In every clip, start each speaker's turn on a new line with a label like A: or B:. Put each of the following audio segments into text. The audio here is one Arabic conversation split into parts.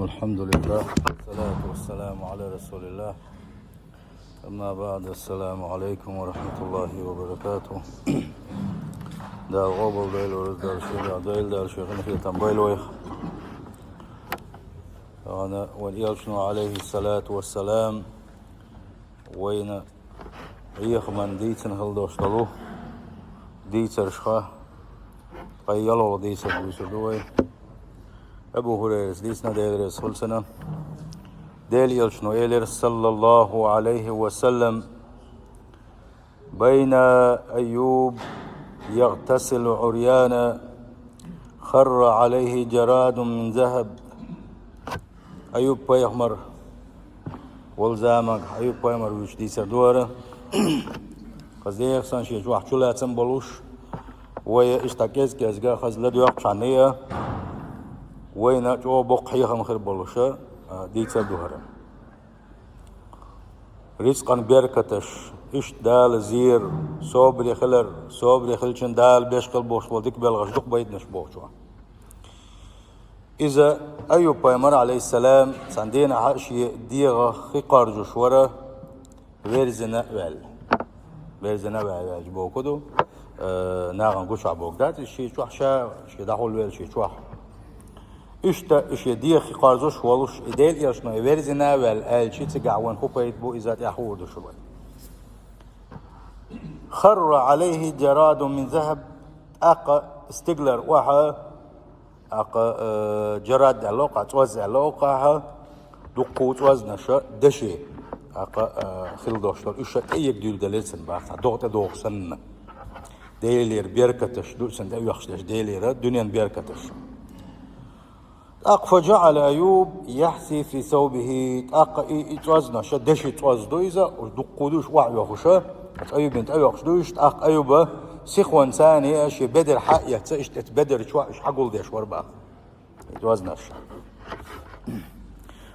A: الرحيم. الحمد لله والصلاة والسلام على رسول الله. أما بعد، السلام عليكم ورحمة الله وبركاته. دا غوبل ديل ورزدار شيخ ديل دار شيخ نخيل تنبيل ويخ أنا وليالشنو عليه الصلاة والسلام وين ريخ من ديتن هل دوشتلو ديتر شخا قيلو ديتر بيسدوي أبو هريرة ديسنا ديل رسول سنة ديل يلشنو إلير صلى الله عليه وسلم بين أيوب يغتسل عريانا خر عليه جراد من ذهب. أيوب بيغمر والزامك أيوب بيغمر وش ديسر دوره قصدي يخسن شيء واحد شو لا تنبلوش ويشتكيز كازجا خز لدو يقشعنيه وين جو بقيها مخير بلوشة ديتر دوره رزقا بركتش إيش دال زير صوبري خلر صوبري خلشن دال بيشقل بوش ولدك بلغش دق بيد نشبوشوا. إذا أيوب بيمر عليه السلام سندينا عاشي ديغة خقار جشورة ويرزنا وال جبو كدو ناغن قوش عبوك دات الشي شوح شا شي داخل ويل شي شوح إيش ديغة خقار جش ولوش إديل يشنو ويرزنا وال شي تقعوان خوبايد بو إذا يحور دشوي. خر عليه جراد من ذهب أق استقلر وها أق جراد علاقة توز علاقة دقوت وزنشة دشي أق خل دوشتر إيش أي جدول دلسن بعث دوغ سن ديلير بيركتش دول سن ده يخشش ديلير الدنيا بيركتش أق فجعل أيوب يحثي في ثوبه أق توزنشة دشي توز دويزا ودقودوش وعي وخشة أيوب بنت أيوب خشدوش أق أيوب سخوان ثاني أشي بدر حق يتسأش تتبدر شو إيش حقول ديش وربا يتوزنش.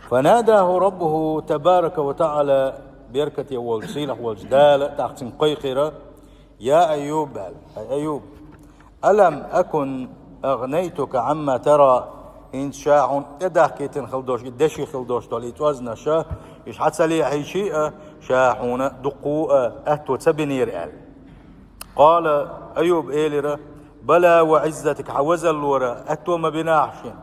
A: فناداه ربه تبارك وتعالى بيركة والصيلة والجدال تحسن قيقرة يا أيوب أيوب ألم أكن أغنيتك عما ترى إن شاعون تداكيتن خلدوش دشي خلدوش دولي توزنش إيش حتسلي أي شيء شاحون دقوء أهتو تبنير آل. قال أيوب إيلرا بلا وعزتك حوزل الورا أهتو ما بناعشين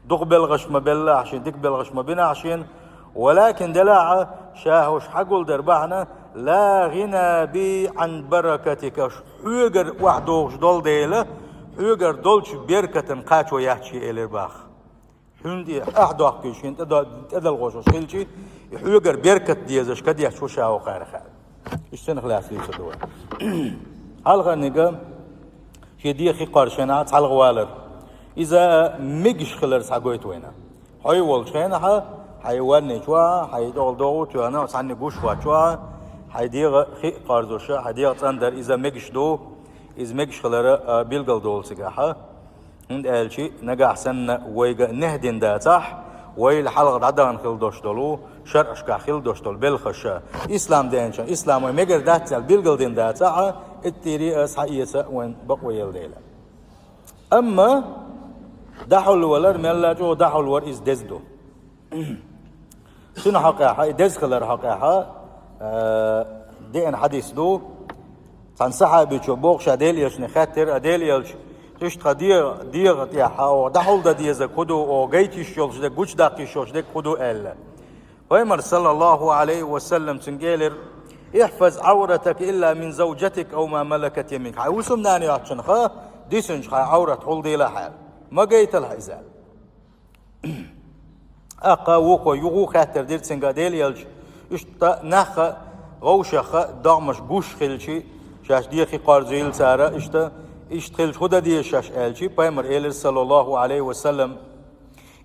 A: دق بالغش ما بلاعشين دق بالغش ما بناعشين ولكن دلاعة شاهوش حقول دربعنا لا غنى بي عن بركتك حيقر وحدوش دول ديله حيقر دولش بركة قاتو يحشي إيلر باخ هندي أحداق كيشين تدل غوشوش خيلشي يحيقر بركة ديزش كد يحشو شاو خير إشتن خلاص ليش دوا حلقة نجا شديه خي قارشنات حلقة والر إذا مجش خلر سعقويت وينا هاي والشينا حيوان نشوا حيدول دو توانا وسعني جوش واتوا حيديه خي قارزوشة حيديه تندر إذا مجش دو إذا مجش خلر بيلقل دول سجاحة عند ألشي نجا حسن ويجا نهدين داتح ويل حلقة عدان خل دوشتلو شرش كخل دوشتل بالخشة إسلام دينشا إسلام ومجر داتل بيلقل دين داتح التيري أصحيسة وين بقوي الليلة. أما دحول ولر ملا جو دحول ور إز دزدو شنو حقيقة دز خلر حقيقة دين حديث دو تنصحها بيشوبوق شاديل يشني خاطر أديل يلش تشت قدير دير تياها ودحول دا ديزا كدو أو جيتي شولش دا جوش داقي شولش دا كدو ألا. ويمر صلى الله عليه وسلم تنجيلر احفظ عورتك إلا من زوجتك أو ما ملكت يمينك. عاوسم ناني عطشن خا ديسنج خا عورة حول دي لها ما جيت لها إزال. أقا وقو يغو خاطر دير تنجاديل يلش اشتا نخ غوشة خا دامش جوش خلشي شاش ديخي قارزيل سارة اشتا اشتغل خدا دي شاش آلشي بايمر إيلر صلى الله عليه وسلم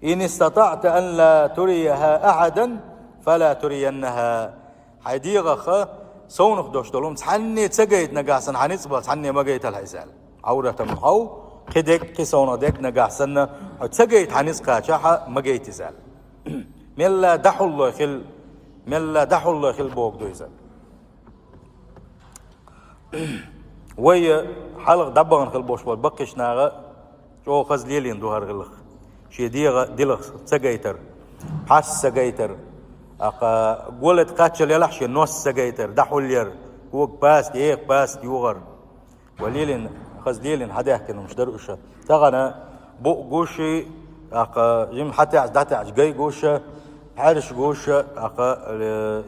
A: إن استطعت أن لا تريها أحدا فلا ترينها. حديغة خا سونخ دوشتلوم تحني تسجيت نجاحسن حنيصبر تحني ما جيت الحزال عورة محو خدك قصونا دك نجاحسن تسجيت حنيصقا شاحة ما جيت زال ملا دحول الله خل ملا دحول الله خل بوق دويزال ويا حلق دبغن خل بوش بقش ناغا جو خز ليلين دوهر غلخ شي ديلغ سجيتر حس سجيتر أقا قولت قاتشل يلحش نص سجيتر دحولير كوك باست ييق باست يوغر وليلين خزليلين حدا يحكي مش درقشة تغنى بوق جوشي أقا جيم حتى داتعج جاي جوشة حارش جوشة أقا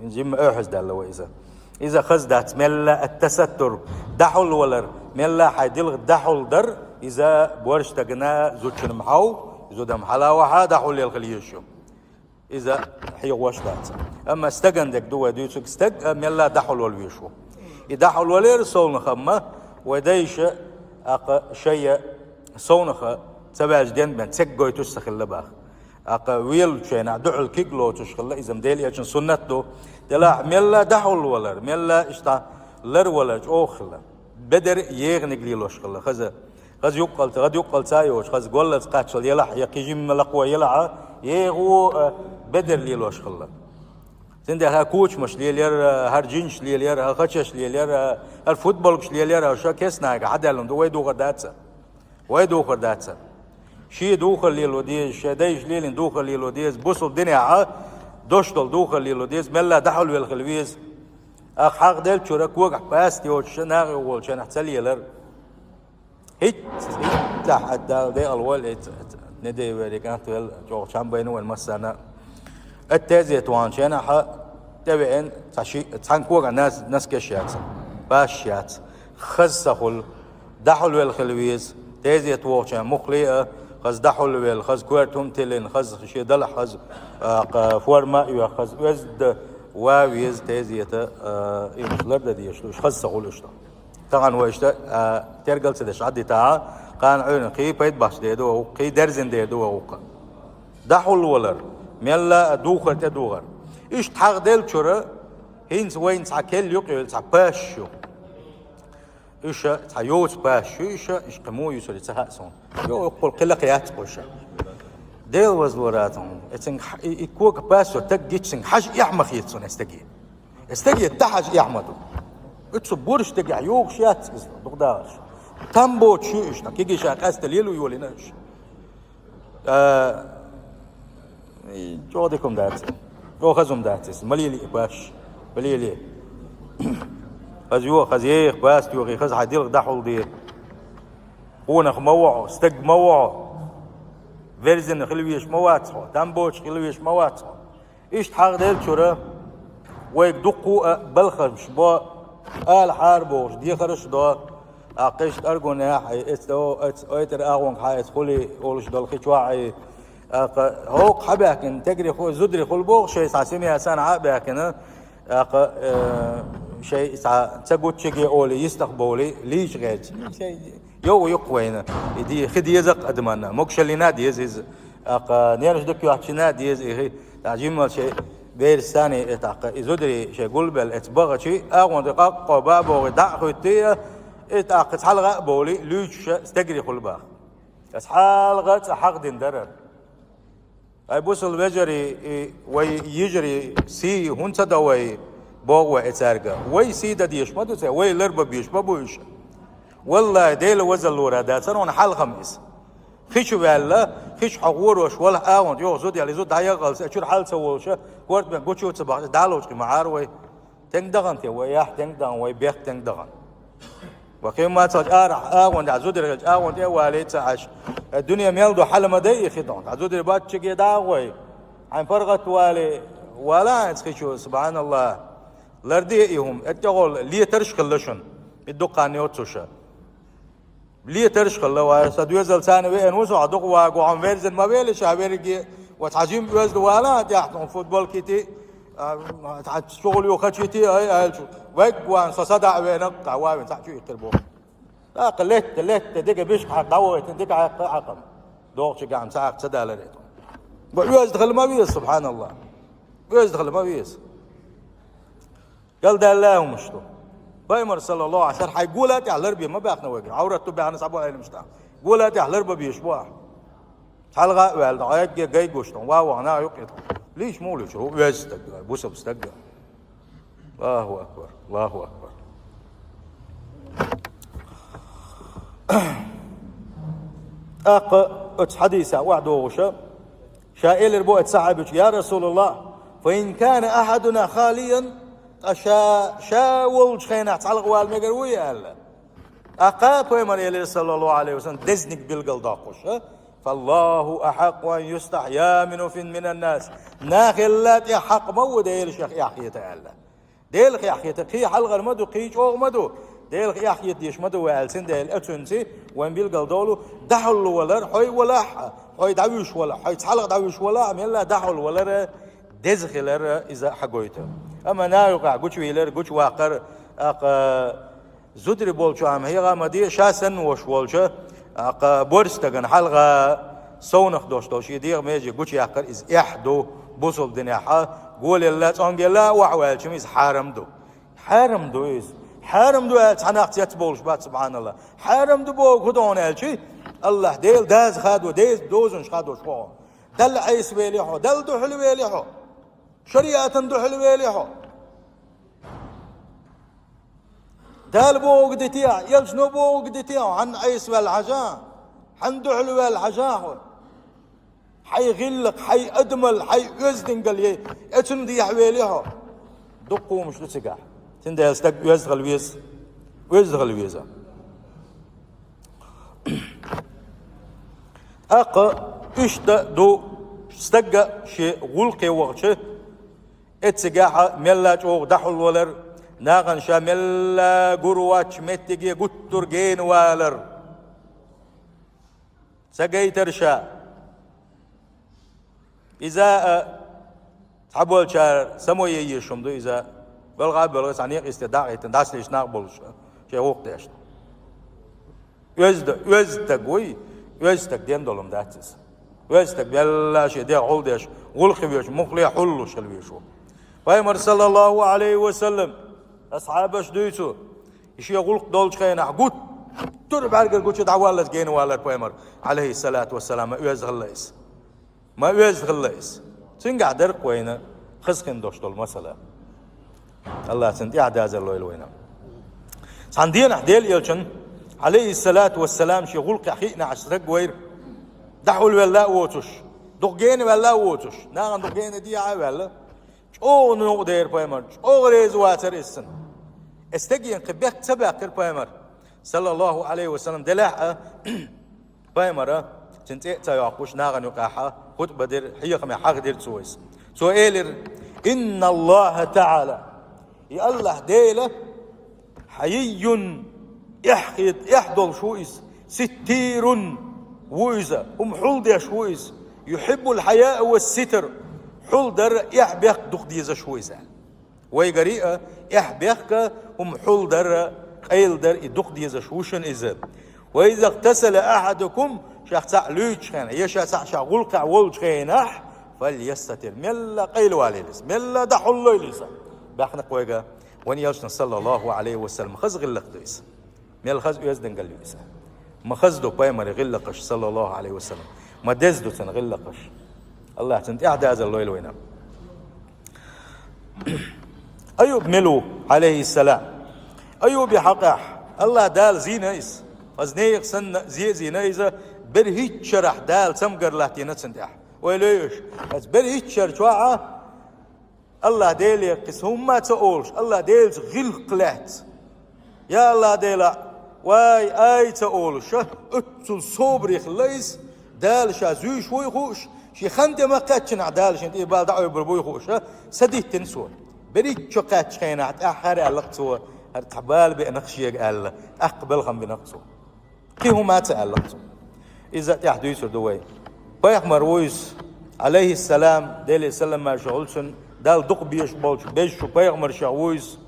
A: جيم أحس دالله إذا خز دات ملا التستر دحول ولر ملا حيدلغ دحول در إذا بورش تجنا زوجن محاو زودم حلاوة هذا حول الخليشو إذا حي واشتات أما استجندك دوا ديوتك استج ملا دحول والويشو إذا حول ولير صون خمة وديش أق شيء صونخ تبع جدين بن تسجوا تستخل باخ أق ويل شينا دعل كيلو تشخل إذا مدلي عشان سنته تلا ملا دحول ولر ملا إشتا لر ولا أوخلا بدر يغنق لي لوشخلا خذ يقل غد يقل سايوش خذ قلت قاتل يلح يقيم ملقوا يلع يغو بدر لي لوشخلا سنده كوتش مش ليلير هرجينش ليلير خشش ليلير الفوتبولش ليلير شو كيسنا عدلهم دو ويدو خداتsa شي دوخل ليلوديز شديش ليلين دوخل ليلوديز بوصل الدنيا دوشتل دوخل ليلوديز ملا دحول والخلويز حق دل شرك وقع باستي وشناغ وشن حتليلر هيت تحت دي الول ندي وريكانت جو شامبينو المسانا التازي توان شنح تبعين تشي تنكوغ ناس كشيات باشيات خزخل دحول والخلويز تازي توان مخليه خز دحول ويل خز كوارتهم تلين خز شي دل خز فورما يا خز وزد واويز تازيته يمشلر دديش خز سقولش طبعا واشتا ترجل سدش عدي تاع قان عين قي بيت باش ديدو قي درزن ديدو وقا دحول ولر ميلا دوخر تدوغر ايش تحق دل شورا هينز وين تاكل يقول تباشو إيش تيوت باش إيش قمو يسولي تهاسون يقول قلة قيات قوشة ديل وزوراتهم إتن يكوك باسو تجيتشن حاج يحمخ يتسون استجي تحاج يحمدو إتصبورش تجي عيوق شيات دقداش تامبو تشوش نكيجي شاك أستليلو يوليناش جودكم دات جو خزم داتس مليلي باش مليلي خزيو خزيخ باس يوغي خز حديل دحول دير قونخ موعو استق موعو فيرزن خلويش مواتو تامبوش خلويش مواتو ايش تحق ديل شورا ويك دقو بلخش با آل حاربوش دي خرش دا اقشت ارغونا حي استو ايتر اغون حي خولي اولش دال خشواعي هوق حباكن تجري خو زدري خلبوغ شي ساسيمي حسن عاباكن شيء تقول شيء أولي يستقبلي ليش غير شيء يقوينا دي خدي يزق أدمنا مكشلينا ديز نيرش دك يحشنا ديز إيه تعجيم شيء غير ثاني اتاق إزودري شيء قلب الاتباع شيء أغون دقاق قباب ودع خوتية اتاق تحلق بولي ليش استجري خلبا تحلق حق دندر أي بوصل وجري ويجري سي هون تدوي بوغوا اتارجا وي سيدا ديش ما دوسه وي لربا بيش بابوش والله ديل وزل لورا دا سنون حال خميس خيش بالله خيش حقور وش ولا اون يو زود يلي زود هيا قال اشور حال سووش كورت بن غوتشو تصبح دالوش معاروي تن دغن تي ويا تن دغن وي بيخ تن دغن وكيما تجار اون دا زود رج اون دي والي تعش الدنيا ميلدو حل مدي خدون زود بات تشي دا وي عن فرغت والي ولا تخشوا سبحان الله لرديهم اتقول ليه ترش خلشون الدقان يوتشا ليه ترش خلا وسدوي زلسان وين وسو عدق وقوم فيرزن ما بيلش عبيرجي وتعجيم وزد ولا تحتهم فوتبول كيتي شغل يوخشيتي اي شو وقوان صدع وين قواوين تحشو يقربوا لا قلت دقه بيش دعوه دقه عقم دوقش قام ساعه صدع لريت ويز دخل ما بيس سبحان الله ويز دخل ما بيس قال ده الله مشتو بايمر صلى الله عليه وسلم حيقول اتي على الربي ما باخنا وجه عورته بيان صابو على المشتاق قول اتي على الربي بيشبوح حلقه والدعايات جاي جوشتون واو انا يقيت ليش مو ليش هو يستق بوسه بستق الله اكبر الله اكبر حديثة وعدوغشة شائل ربوة صحابك يا رسول الله فإن كان أحدنا خاليا شاول خينا تعلق والمقروية هلا أقاب ويمر صلى الله عليه وسلم دزنك بالقلداقوش فالله أحق أن يستحيا من الناس ناخلات يا حق مو ديل شيخ يحيته هلا ديل يحيته قي حلقة المدو قيش أو مدو ديل يحيت ديش مدو والسن ديل أتونسي وين بالقلدولو دحل ولا حي ولا حي دعوش ولا حي تعلق دعوش ولا عمل دحل ولا دزخلر إذا حقويته أما نايقع قوش ويلر قوش واقر زودري بولشو هم هي غامدي شاسن وش بولشو بورستغن حلقة سونخ دوش يدير ميجي قوش ياقر إز إحدو بوصل دنياحا قول الله تانجلا وعوال شميز حارم دو إز حارم دو تعناق يتبولش بات سبحان الله حارم دو بو خدون الشي الله ديل داز خادو ديز دوزنش خادو شو دل عيس ويليحو دل دحل ويليحو شريعة دحل ويليحو دال بوق دتيا يلش نو بوق دتيا عن عيس والعجاء عن دحل والعجاء حي غلق حي أدمل حي يزدن قال يه اتن دي حويليحو دقو مش لتسقع تندى يستق ويزغل ويزا أقا إشتا دو استقى شيء غلقي وغشه اتسقاها ملاج اوغ دحل ولر ناغن شا ملا قرواتش متقي قطر جين والر سقيتر شا إذا تحبول شار سمو يشم دو إذا بلغاب بلغس عنيق استداعي تنداس ليش ناقبل شيء وقت يشت وزدق وزدق دين دولم داتس وزدق بلا شيء دي غول ديش غلقي بيش مخلي حلو شلويشو فايمر صلى الله عليه وسلم أصحابش دويسو يشي غلق دولش خينا قوت ترب عرقل قوت دعوالة جين والر فايمر عليه الصلاة والسلام ما يوزغليس تنقع درق وينا خسخن دوش دول مسألة الله سنتي عداز الله الوينا ساندين أحديل يلشن عليه الصلاة والسلام شي غلق أخينا عشرق وير دحول ولا ووتش دقين ولا ووتش ناغن دقين دي عاولا او نو دير بايمر او غريز واتر السن استجين قبيح تباقر بايمر صلى الله عليه وسلم دلاع بايمر تنتي تياقوش ناغن يقاحا خد بدر حيق ما حق دير تسويس سؤال إن الله تعالى يا الله ديله حيي يحضل شويس ستير ويزا حول ديش ويز يحب الحياء والستر حول در يحبيخ دق ديزا شويزا ويقريئة يحبيخك حول در قيل در دق ديزا شوشن إذا وإذا اغتسل أحدكم شخصا لوش خينا يشا غلقع ولش خيناح فليستتر ملا قيل واليلس ملا دحل ليلس بحنا قويقا وان يلشنا صلى الله عليه وسلم خز غلق دويس ميل خز يزدن قال ليس ما خزدو بايمر غلقش صلى الله عليه وسلم ما دزدو تن غلقش الله تنت اعداز الله الوينا ايوب ملو عليه السلام ايوب حقح الله دال زينيس فزنيق سن زينيس برهيت شرح دال سمقر لاتينا تنتح وليش بس برهيت شرح الله ديل يقص هم ما تقولش الله ديل غلق لات يا الله ديلا واي اي تقولش اتل صبري خليس دال شازوي شوي خوش شي خند ما قاتشنا دالش انت يبال دعوه بربوي خوش سديت تنسون بريت شو قاتش خينات اخر علقتو هرتحبال بنقشي قال اقبل خم بنقصو كي هما تعلقتو اذا تحديث دوي بايخ مرويس عليه السلام ديل سلم ما شغلشن دال دق بيش بولش بيش شو بايغمر شاويز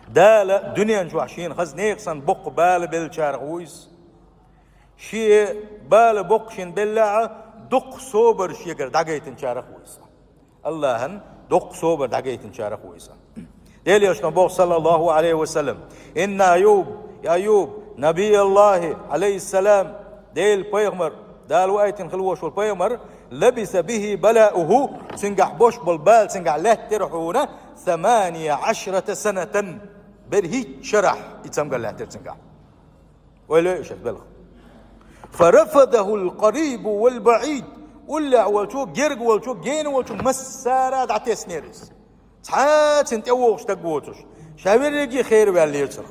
A: دال دنيا شو عشين خز نيقصن بق بال بالشارغويز شي بال بقشن بالله دق صوبر شيقر دقيتن شارغويز اللهن دق صوبر دقيتن شارغويز ديل يشنا بوغ صلى الله عليه وسلم إن أيوب نبي الله عليه السلام ديل بايغمر دال وقيتن خلوش والبايغمر لبس به بلاؤه سنجح بوش بالبال سنجح له ترحونه 18 سنة برهيت شرح يتسمى له ترسنجح ولا يشهد بلغ فرفضه القريب والبعيد ولا والشو جرج والشو جين والشو مسارات عتيس نيرس ساعات انت اوغش تقوتش شابيرجي خير بالليرسخ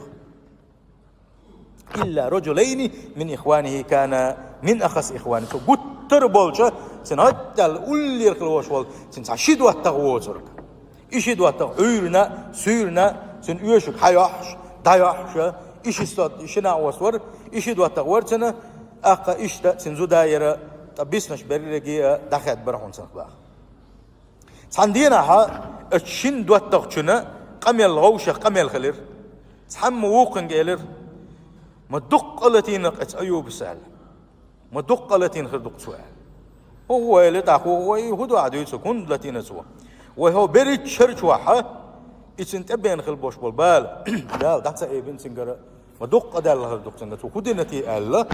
A: إلا رجلين من إخوانه كان من أخص إخوانه قد تربولش سنهدل أولي الخلوش وال سنسعشد واتغوترك إشد واتغويرنا سيرنا سن يوشك حيوحش دايوحش إشي صد إشنا وصور إشد واتغورتنا أقا إشتا سنزو دايرة تبسنش بريرجي دخلت برحون سنخباخ سندينا ها اتشن دواتغشنا قمي الغوشة قمي الخلير تحم ووقن جيلر مدق التين قت أيوب سال مدق التين خردق سؤال هو اللي تأخو هو يهودو عدو سكون التين سوا وهو بريد شرش واحد إنت أبين خل بوش بالبال دال دعسة إبن سنجرة مدق دال خردق سنجرة وخدنتي الله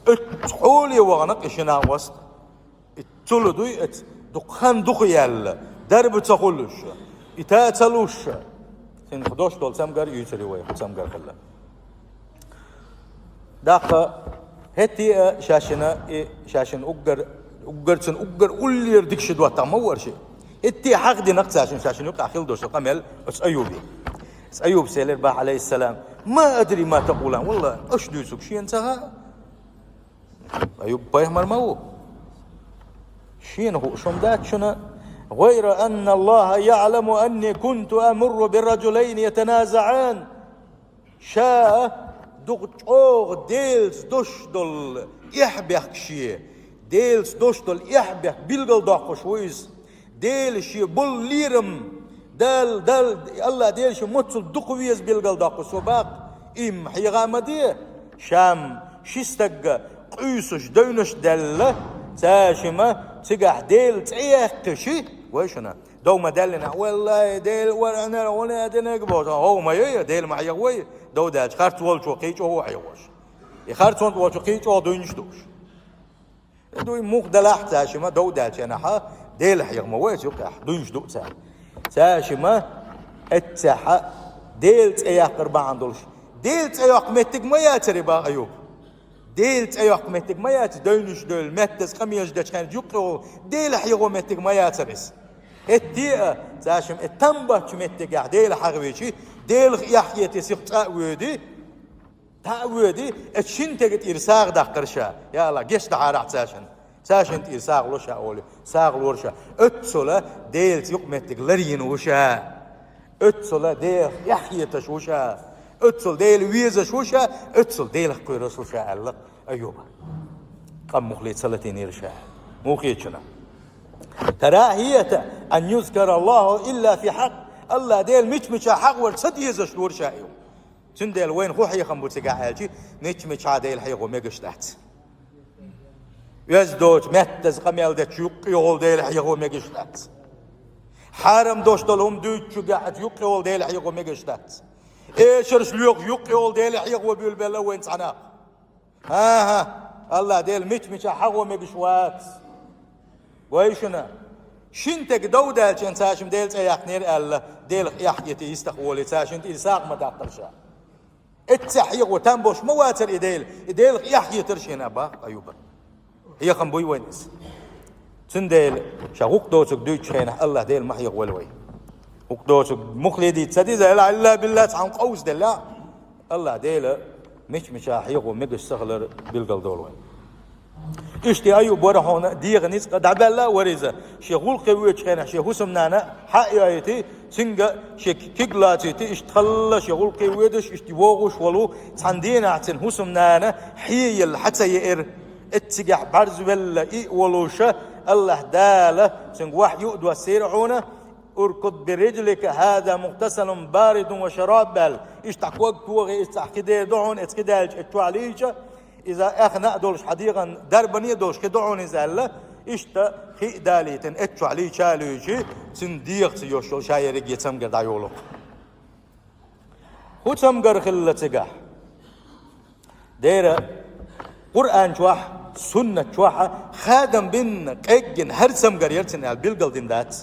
A: اتحولي وغنق إشنا وسط اتولدوي دقان دقي الله درب تخلوش إتاتلوش سن خدوش دول سمجر يجري ويا سمجر خلا داقة هتي شاشن أجر أولي يردك شدوة تمور شيء هتي حق دي نقص شاشن يقع خيل دوش قمل أس أيوب سيلر با عليه السلام ما أدري ما تقولان والله أش دوسك شيء انتهى أيوب بايهمر ماو شين هو شمدات شنا غير أن الله يعلم أني كنت أمر بالرجلين يتنازعان شاء دغتوغ ديلز دوشدل يحبك شيء ديلز دوشدل يحبك بيلغل داقش ويز ديل شي بول ليرم دال الله ديل شي متصل دقويز بيلغل داقش وباق إم حيغامدي شام شستق قيسش دونش دل تاشمة تقح ديل تيخ شي ويشنا دوما دلنا والله ديل ولا دنا قبوش هو ما يا ديل ما يغوي دو داج خارت والشو قيچ هو حيوش يخارت والشو قيچ او دوينش دوش دوي موخ دلاح تاشما دو داج انا ح ديل حيغما ويش يقح دوينش دو تاشما اتح ديل تياق 4 دولش ديل تياق متك ما ياتري با ايوب ديل تياق متك ما يات دوينش دول متس خميش داج كان يقرو ديل حيغو متك ما ياترس الدقيقة تاشم التنبه كمتك ديل حغويشي ديل يحيى تسيق تأويدي اتشين تجت إرساق دقرشا يا الله جيش دعارع تاشن إرساق لوشا أولي ساق لورشا اتسولا ديل تيق متك لرين وشا اتسولا ديل يحيى تشوشا اتسول ديل ويزا شوشا اتسول ديل قيرس وشا الله أيوبا قم مخليت سلتين إرشا موخيتشنا كراهية أن يذكر الله إلا في حق الله ديل مش حق ورصد يزش لور شايو تنديل وين هو حيخم بوتسقع هالشي مش ديل حيغو ميقشتات يزدوج متز قميل دات يقول ديل حيغو ميقشتات حرم دوش دلهم دوتشو قاعد يقول ديل حيغو ميقشتات ايشرش ليوق يقول ديل حيغو بيلبلا وين صناق ها الله ديل مش حقو ميقشوات ويشنا شنتك دودا كان ساشم ديل تياقنير الله ديل يحيتي يستقولي ساشنت إلساق ما داقرشا التحيق وتنبوش مواتر ديل يحيي ترشينا با أيوبا هي خنبوي وينس تنديل شاقوق دوتك دوتش خينا الله ديل محيق والوي وق دوتك مخلدي تسديد إلا بالله تعم قوس دلا الله ديل مش حيق ومقش سخلر بالقل دولوي اشتي أيوب ورهونا ديغنيس قد عبالا وريزا شيخول قوية خينا شيخوسم نانا حقيايتي سنجا شيخ كيغلاتي اشتخل شيخول قويدش اشتي ووغوش ولو تاندينا عتن حوسم نانا حيل حتى يئر اتقع برز ولا اي ولوشا الله داله سنج واحد يؤدوا سيرعونا اركض برجلك هذا مغتسل بارد وشراب بال اشتعقوك وغي استعقدي دعون اتقدالج اتواليجا إذا أخنا دولش حديقا دربني دولش كدعوني زالة إشتا خي داليتن اتشو علي شالوشي سنديق سيوشو شايرك يتسمقر دايولو هو تسمقر خلة تقع ديرة قرآن شواح سنة شواح خادم بن قيقن هر سمقر يرتن البلقل دين دات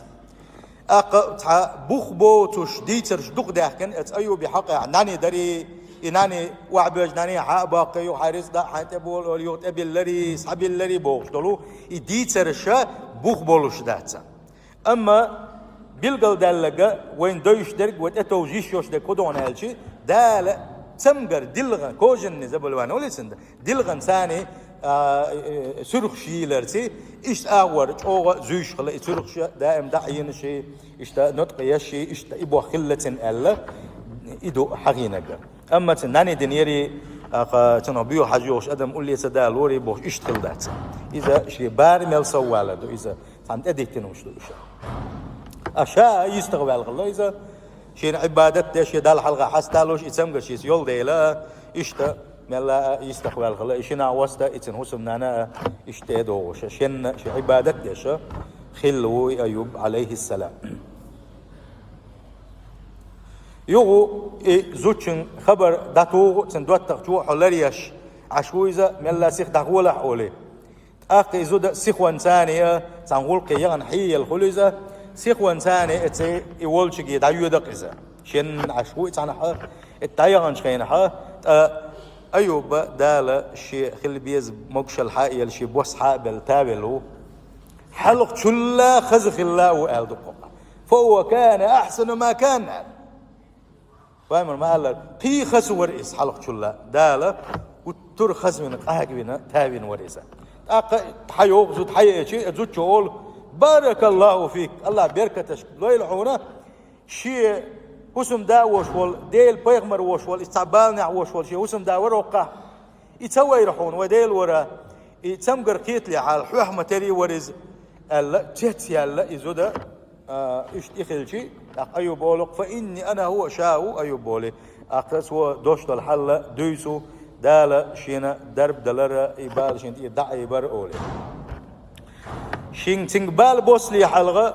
A: أقا بوخ بو تش ديتر شدوق داكن اتأيو بحقا عناني داري إنني وعبج ناني باقي وحارس دا حتى بول وليوت أبي اللري صحابي اللري بوقتلو يديت سرشة بوخ بولوش داتسا أما بيلقل دالجا وين دويش درج وتأتوجيش يوش ده كودون هالشي دال سمجر دلغن كوجن نزبلوان ولا سند دلغن ثاني سرخ شيلرسي إيش أور أو زوج خلا سرخ شيء دائم دعين شيء إيش تا نطق يشي إيش تا إبوا خلة ألا إدو حقينك أما تناني دنيري تنبيو حاجوش أدم قول لي سدا لوري بوش إيش تخلدات إذا شيء بار مل سوالد إذا عند أديك تنوش دوش أشياء يستقبل الله إذا شيء عبادة شيء دال حلقة حستالوش يسمى شيء يول ديلا إشتا ملا يستقبل الله إيشنا واسطة إتن حسمنا إشتا دوش شين شيء عبادة شيء خلو أيوب عليه السلام يوغو زوجن خبر داتو سندوات تقجو حلريش عشويزة ملا سيخ دغولا حولي أخي زود سيخوان ثانية سنقول قيان حي الخليزة سيخوان ثاني اتسي يولشي دايو دقيزة شين عشوي تانحا التايغان شخينحا أيوب دالة شي خل بيز موكش الحائي الشي بوس حابل تابلو حلق شلا خزخ الله وقال دقوقا فهو كان أحسن ما كان فاهم ما قال قي خس ورئيس حلق شلا دالة وتر خز من قاقبنا تابين ورئيسا حيوق زود حي شيء زود شغل بارك الله فيك الله بيركتش لو يلعونه شيء وسم دا وشول ديل بيغمر وشول استعبالنا وشول شيء وسم دا ورقة يتسوى يرحون وديل ورا يتسمقر قيت لي على الحوح متري ورز ألا تهتي ألا يزودا اشتخل شيء أيوب بولق فإني أنا هو شاو أيوب بولي أقص هو دوشت الحلة دويسو دالا شينا درب دلرا إبال شين يدع إبار أولي شين تنقبال بوسلي حلقة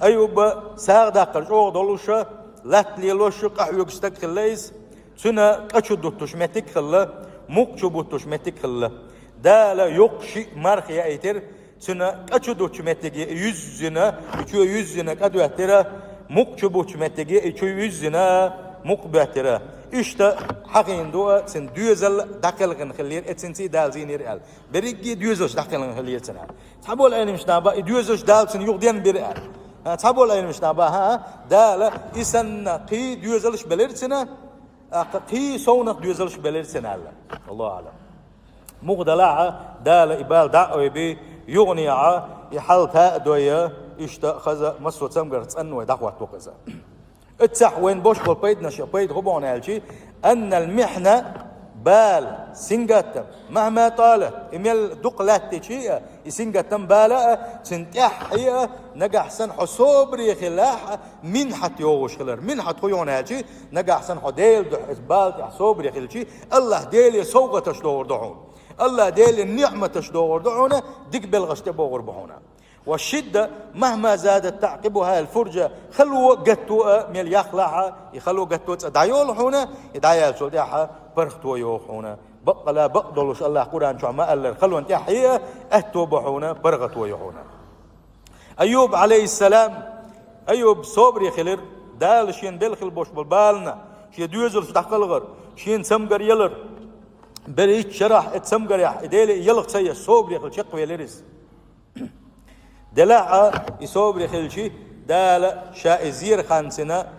A: أيوب ساق داقل شوق دولوشا لاتلي لوشو قحيوك استقليس سنة قشو دوتوش متك خلا مقشو بوتوش متك خلا دالا يقشي مرخ يا ايتر سنة قشو دوتوش متك يزنا يشو يزنا قدو احترا مقشو بوتوش متك يشو يزنا مقبترا İşte hakkında sen düzel dakikalen xillir etsinsi dalzinir el. Berigi düzel dakikalen xillir sana. Tabol aynimiş naba düzel dalsin yok diyen bir el. Tabol aynimiş naba ha dala isen qi düzeliş belirsine qi sonak düzeliş belirsine Allah. Allah alem. مغدلاعة دال إبال دعوة بي يغنيعة يحل تأدوية إشتا خزا مسو تسمقر تسأنو دعوة توقزا اتسح وين بوش بالبيت نشي بيت غبون هالشي أن المحنة بال سنجتم مهما طالت إميل دقلات تشيء سنجتم بالا سنتح هي نجح سن حصوبري خلاح من حت يوش خلر من حت خيون هالشي نجح سن حديل دحسبال حصوبري خلشي الله ديل يسوق تشدور دعون الله ديل النعمة تشدور دعونا دق بالغشت بوغر بهونا والشدة مهما زادت تعقبها الفرجة خلوا قتوا ميل يخلعها يخلوا قتوا دعيول حونا يدعيال سوداحة برختوا يوحونا بقلا بقدلوش الله قرآن شو ما قال خلوا انت حية اهتوا بحونا برغتوا يوحونا أيوب عليه السلام أيوب صبري خلر دال شين دلخل بوش بالبالنا شي دوزل ستحقلغر شين سمقر يلر بريت شرح اتسمقر يح إديلي يلغ سيا صبري خل شق ويلرس دلعة يصبري خل شي دال شائزير خانسنا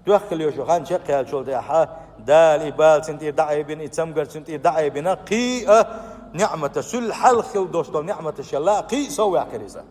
A: توخل يوشو خان شق هالشول ديحا دال إبال سنتير دعي بين اتسمقر سنتير دعي بنا قيئة نعمة سل حلخل دوستو نعمة الشلاء قيء سوي عكريزة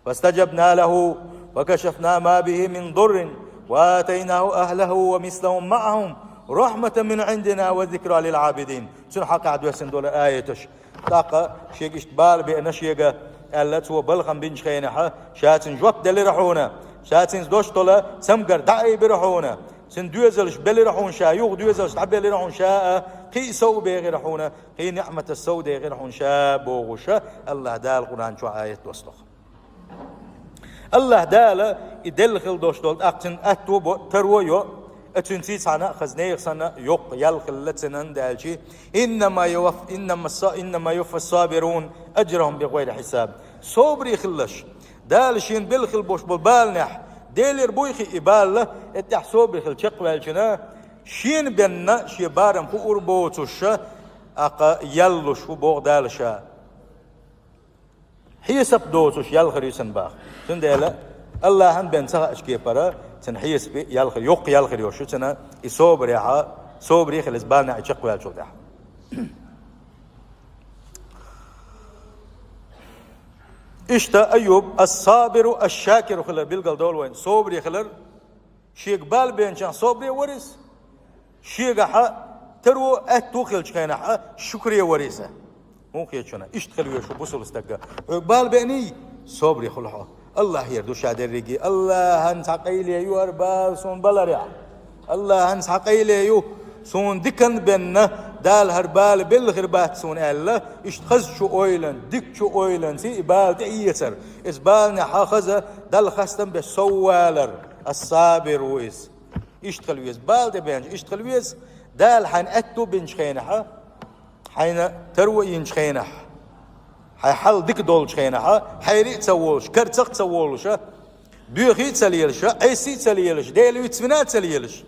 A: فاستجبنا له وكشفنا ما به من ضر وآتيناه أهله ومثلهم معهم رحمة من عندنا وذكرى للعابدين سن حق عدو سندول آيتش طاقة شيء اشتبال بأن شيء قالت هو بلغم بنش خينحة شاتن جواب دل رحونا شاتن دوشتولا سمقر دعي برحونا سن دوزلش بل رحون شا يوغ دوزلش تعبل رحون شاء قي سو بيغي رحونا قي نعمة السودة غير رحون شا بوغشا الله دال القرآن شو آية وصلخ الله دال يدلخل دوشتول أقتن أتو ترويو أتنسي سنة خزنير سنة يق يلخل لتنن دالشي إنما يوفى الصابرون أجرهم بغير حساب صبري خلش دالشين بلخل بوش بالبالنح ديلر بويخي إبالة اتح صبري خل شق والشنا شين بيننا شي بارم فور بوتوشا أقا يلوش وبوغ دالشا حيسب دوتوش يلخر يسن باخ تنديلا الله هم بين سها اشكي برا تن حيسب يلخر يوق يلخر يوشو تنا يصوبر يا صوبر يخلص بالنا اشق ويا شو ده اشتا أيوب الصابر الشاكر خلر بيلقل دول وين صوبر يخلر شيك بال بين شان صوبر ورث شيك حا ترو اتوخل شكينا حا شكري ورثه مو خيشنا اشتغل ويشو بوصل استقى بال بيني صوبر يخلها الله يردو شادر ريجي الله هنس حقيلي يو اربال سون بلاريا الله هنس حقيلي يو سون دكن بيننا دال هربال بالغربات سون الله اشتخز شو اويلن دك شو اويلن سي بال تعيسر اسبالنا حاخذ دال خستم بسوالر الصابر ويس اشتغل ويس بال دبينج اشتغل ويس دال حين اتو بنشخينها حين تروي ينشخينها حي حل دك دول شخينها حيري تسولش كرتق تسولش بيخي تسليلش ايسي تسليلش ديلو يتسفنات تسليلش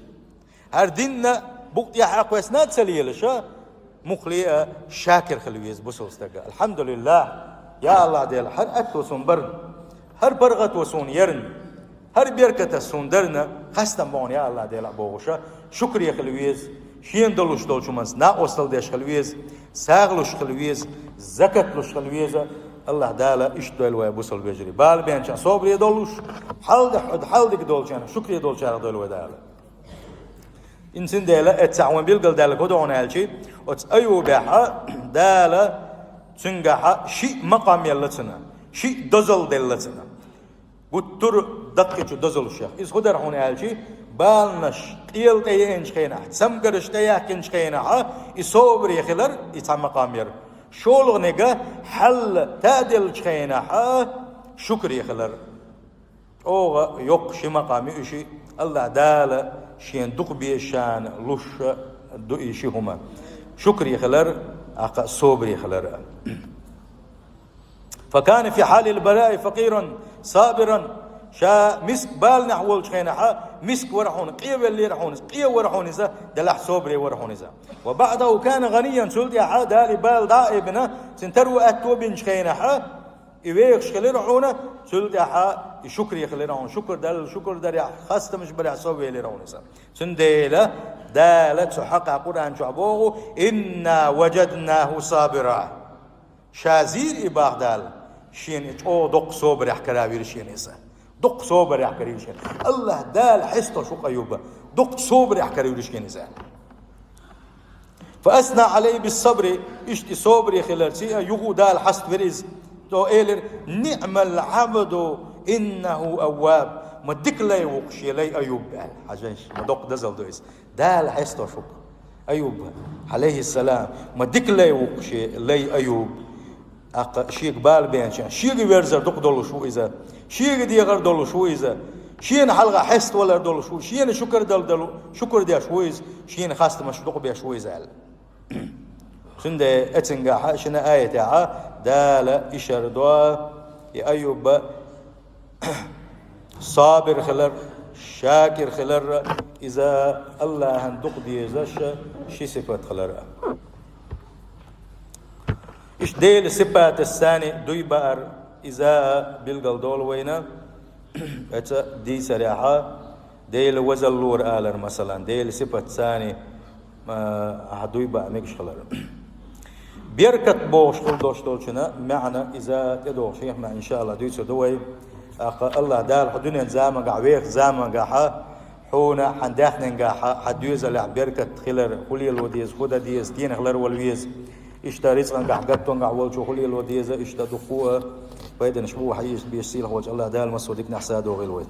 A: هردينا بوقت يا حقوسنات تسليلش مخليه شاكر خلويز بوسوستقى الحمد لله يا الله ديال هر اتو سون برن هر برغت وسون يرن هر بيركة سون درنا خستم بون يا الله ديال بوغشا شكر يا خلويز شين دلوش دولشمز نا وصل ديش خلويز ساغلوش خلويز زكتلوش خلويز الله دالا اشتوال ويا بوصل بيجري بال بينشان صبري دولوش حلدك دولشان شكري دولشان دول ودالا إنسان دالا اتسعون بيلقل دالا كدعون هالشي أيوبها دالا تنجح شيء مقام يلتنا شيء دزل دلتنا قطر دقيقة دزل الشيخ إذا خدر هون هالشي بالنش قيل تيينش خينا سمقرش تياكنش خينا يصوبر يخلر يتعم مقام ير شولغ نجا حل تادل خينا شكر يخلر أوغا يق شي مقام يشي الله دالا شين دق بيشان لوش دقي شي هما شكر يخلر أقا صوبر يخلر فكان في حال البلاء فقيرا صابرا شا مسك بال نحول شخينا مسك ورحون قيا اللي رحون قيا ورحون إذا دلح صوبري ورحون إذا وبعده كان غنيا سلد يا دالي بال دائبنا سنترو أتو بن شخينا إيوه شخلي رحونا سلد يا شكر يخلي رحون شكر دال شكر دال خاصة مش بلع صوبي اللي رحون إذا سنديلا دالت سحق قرآن شعبوه إنا وجدناه صابرا شازير إباح دال شين أو دق صوبر يحكراوير شين إذا دق صوبر يحكراوير شين الله دال حسته شو قيوبة دق صوبر يحكراوير شين إذا فأثنى عليه بالصبر إشتي صوبر يخلال سيئة يغو دال حست فريز تو إيلر نعم العبد إنه أواب ما دك لا يوقشي لي أيوب حاجنش ما دق دزل دويس دال حسته شو أيوب عليه السلام ما دك لا يوقشي لي أيوب شيء قبال بينشان شيء ويرزر دق دولو شو إذا شيء دي غير دولو شو إذا شيء حلقة حست ولا دولو شو شيء شكر دولو شكر دي شو إذا شيء خاصة مش دق بيا شو إذا سند أتنجح شنا آية دال إشار دوا أيوب صابر خلر شاكر خلر إذا الله هندق دي زش شي صفات خلر إيش ديل الصفات الثاني دوي بار إذا بيلقل دول وينا أتا دي سريعة ديل وزل لور آلر مثلا ديل صفات الثاني هدوي بقى ميكش خلر بيركت بوش خل دوش دولشنا معنى إذا تدوش يحمى إن شاء الله دويسو دوي الله دال حدونا زامن قعويق زامن قاحا حونا حنداخنا قاحا حدوز اللي بيركت خلر خلي الوديز خدا ديز دين خلر والويز إشتا رزقا قحقتون قعول شو خلي الوديز إشتا دقوة فايدا نشبوه حيش بيشسيل خوش الله دال مسودك نحسادو غير الويد